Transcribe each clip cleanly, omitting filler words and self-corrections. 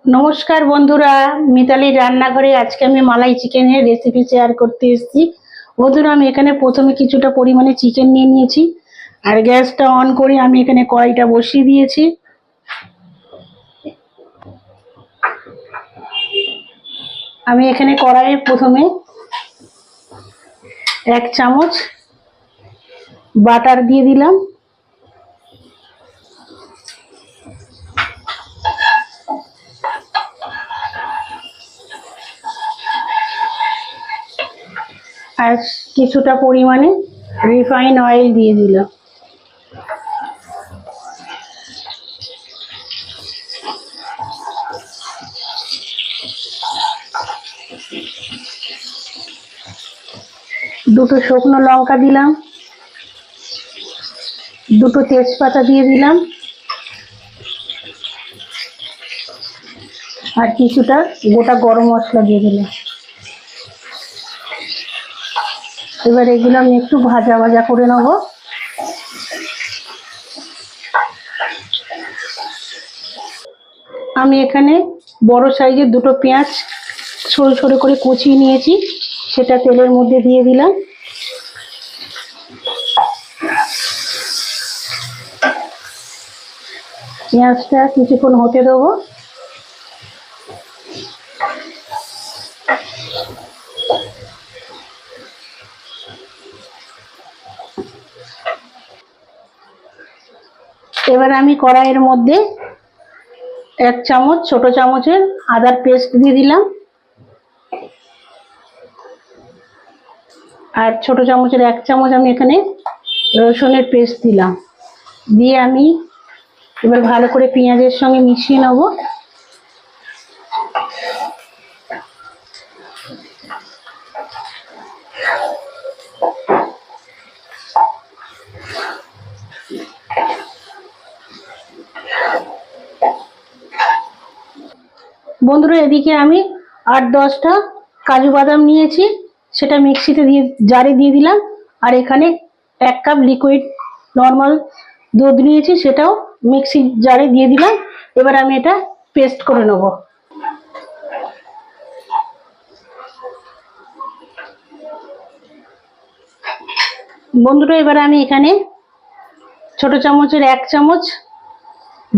নমস্কার বন্ধুরা, মিতালির রান্নাঘরে আজকে আমি মালাই চিকেনের রেসিপি শেয়ার করতে এসেছি। বন্ধুরা, আমি এখানে প্রথমে কিছুটা পরিমাণে চিকেন নিয়ে নিয়েছি আর গ্যাসটা অন করে আমি এখানে কড়াইটা বসিয়ে দিয়েছি। আমি এখানে কড়াইয়ে প্রথমে 1 চামচ বাটার দিয়ে দিলাম। আর কিছুটা পরিমাণে রিফাইন অয়েল দিয়ে দিলাম। দুটো শুকনো লঙ্কা দিলাম, দুটো তেজপাতা দিয়ে দিলাম আর কিছুটা গোটা গরম মশলা দিয়ে দিলাম। এবার এগুলো আমি একটু ভাজা ভাজা করে নেব। আমি এখানে বড় সাইজের দুটো পেঁয়াজ ছোট ছোট করে কুচিয়ে নিয়েছি, সেটা তেলের মধ্যে দিয়ে দিলাম। পেঁয়াজটা কিছুক্ষণ হতে দেবো। এবার আমি কড়াইয়ের মধ্যে 1 চামচ ছোট চামচের আদার পেস্ট দিয়ে দিলাম আর ছোট চামচের 1 চামচ আমি এখানে রসুনের পেস্ট দিলাম। দিয়ে আমি এবার ভালো করে পেঁয়াজের সঙ্গে মিশিয়ে নেব। বন্ধুরা, এদিকে আমি 8-10টা কাজু বাদাম নিয়েছি, সেটা মিক্সিতে জারে দিয়ে দিলাম। আর এখানে 1 কাপ লিকুইড নর্মাল দুধ নিয়েছি, সেটাও মিক্সি জারে দিয়ে দিলাম। এবার আমি এটা পেস্ট করে নেব। বন্ধুরা, এবার আমি এখানে ছোট চামচের 1 চামচ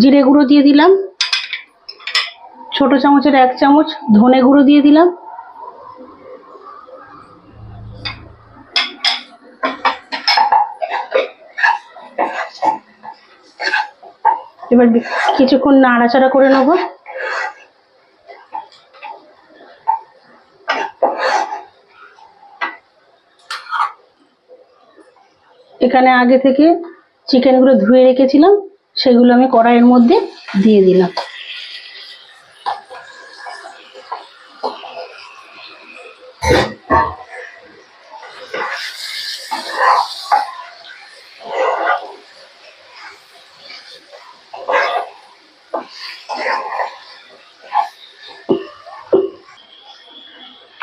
জিরে গুঁড়ো দিয়ে দিলাম, ছোট চামচের 1 চামচ ধনে গুঁড়ো দিয়ে দিলাম। এবার কিছুক্ষণ নাড়াচাড়া করে নেব। এখানে আগে থেকে চিকেনগুলো ধুয়ে রেখেছিলাম, সেগুলো আমি কড়াইয়ের মধ্যে দিয়ে দিলাম।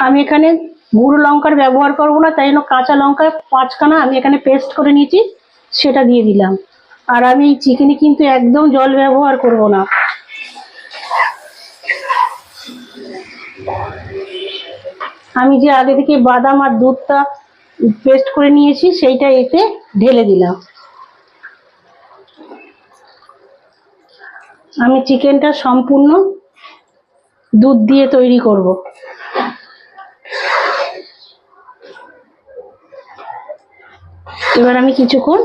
আমি এখানে গুঁড়ো লঙ্কার ব্যবহার করব না, তাই জন্য কাঁচা লঙ্কা 5খানা আমি এখানে পেস্ট করে নিয়েছি, সেটা দিয়ে দিলাম। আর আমি এই চিকেনে কিন্তু একদম জল ব্যবহার করব না। আমি যে আগে থেকে বাদাম আর দুধটা পেস্ট করে নিয়েছি, সেইটা এতে ঢেলে দিলাম। আমি চিকেনটা সম্পূর্ণ দুধ দিয়ে তৈরি করব। এবার আমি কিছুক্ষণ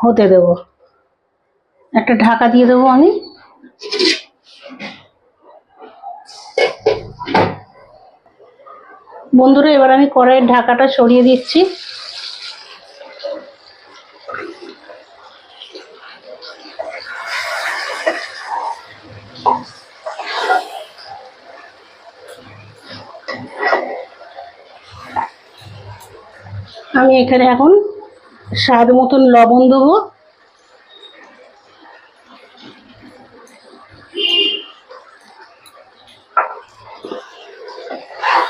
হতে দেব, একটা ঢাকা দিয়ে দেবো আমি। বন্ধুরা, এবার আমি কড়াইয়ের ঢাকাটা সরিয়ে দিচ্ছি। আমি এখানে এখন স্বাদ মতন লবণ দেবো।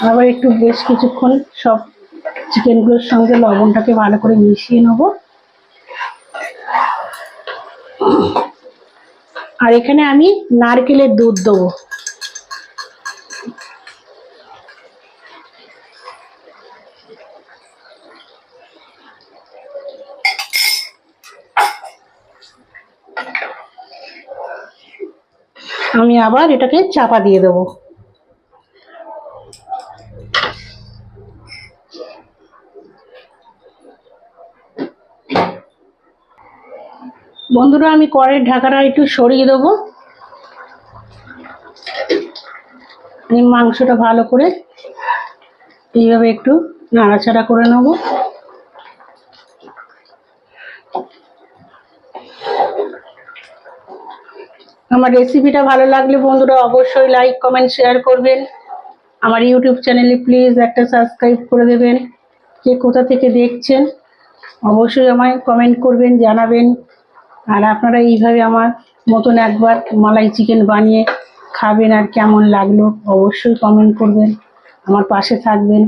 আবার একটু বেশ কিছুক্ষণ সব চিকেনগুলোর সঙ্গে লবণটাকে ভালো করে মিশিয়ে নেব। আর এখানে আমি নারকেলের দুধ দেবো। আমি আবার এটাকে চাপা দিয়ে দেবো। বন্ধুরা, আমি কড়াইয়ের ঢাকাটা একটু সরিয়ে দেবো। আমি মাংসটা ভালো করে এইভাবে একটু নাড়াচাড়া করে নেব। আমার রেসিপিটা ভালো লাগলে বন্ধুরা অবশ্যই লাইক কমেন্ট শেয়ার করবেন। আমার ইউটিউব চ্যানেলে প্লিজ একটা সাবস্ক্রাইব করে দেবেন। কে কোথা থেকে দেখছেন অবশ্যই আমায় কমেন্ট করবেন, জানাবেন। আর আপনারা এইভাবে আমার মতন একবার মালাই চিকেন বানিয়ে খাবেন, আর কেমন লাগলো অবশ্যই কমেন্ট করবেন, আমার পাশে থাকবেন।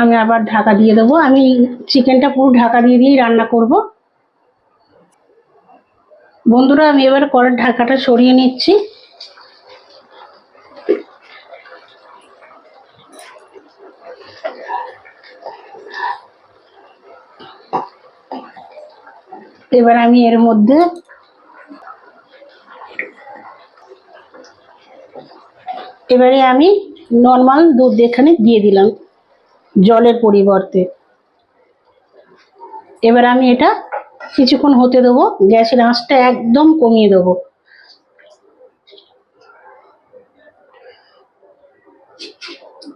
আমি আবার ঢাকা দিয়ে দেবো। আমি চিকেনটা পুরো ঢাকা দিয়ে দিয়েই রান্না করব। বন্ধুরা, আমি এবার কড়ার ঢাকাটা সরিয়ে নিচ্ছি। এবার আমি এর মধ্যে নর্মাল দুধ এখানে দিয়ে দিলাম জলের পরিবর্তে। এবার আমি এটা কিছুক্ষণ হতে দেবো, গ্যাসের আঁচটা একদম কমিয়ে দেবো।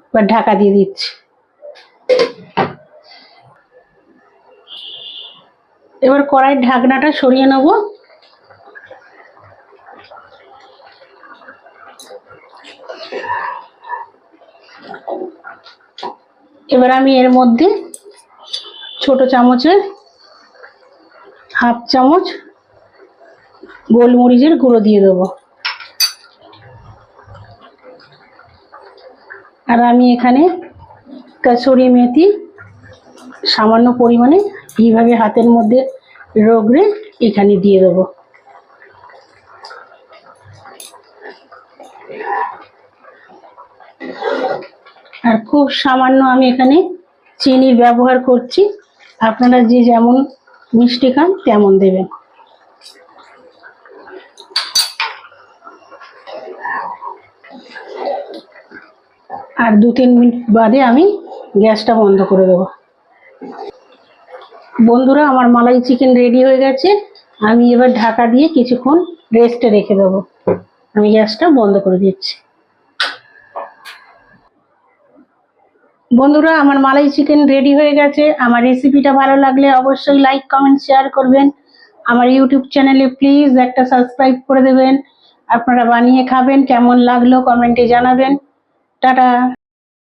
এবার ঢাকা দিয়ে দিচ্ছি। এবার কড়াইয়ের ঢাকনাটা সরিয়ে নেব। এবার আমি এর মধ্যে ছোট চামচের হাফ চামচ গোলমরিচের গুঁড়ো দিয়ে দেবো। আর আমি এখানে কাসুরি মেথি সামান্য পরিমাণে এইভাবে হাতের মধ্যে রগড়ে এখানে দিয়ে দেবো। আর খুব সামান্য আমি এখানে চিনির ব্যবহার করছি, আপনারা যে যেমন মিষ্টি খান তেমন দেবেন। আর 2-3 মিনিট বাদে আমি গ্যাসটা বন্ধ করে দেবো। বন্ধুরা, আমার মালাই চিকেন রেডি হয়ে গেছে। আমি এবার ঢাকা দিয়ে কিছুক্ষণ রেস্টে রেখে দেবো। আমি গ্যাসটা বন্ধ করে দিচ্ছি। বন্ধুরা, আমার মালাই চিকেন রেডি হয়ে গেছে। আমার রেসিপিটা ভালো লাগলে অবশ্যই লাইক কমেন্ট শেয়ার করবেন। আমার ইউটিউব চ্যানেলে প্লিজ একটা সাবস্ক্রাইব করে দেবেন। আপনারা বানিয়ে খাবেন, কেমন লাগলো কমেন্টে জানাবেন। টাটা।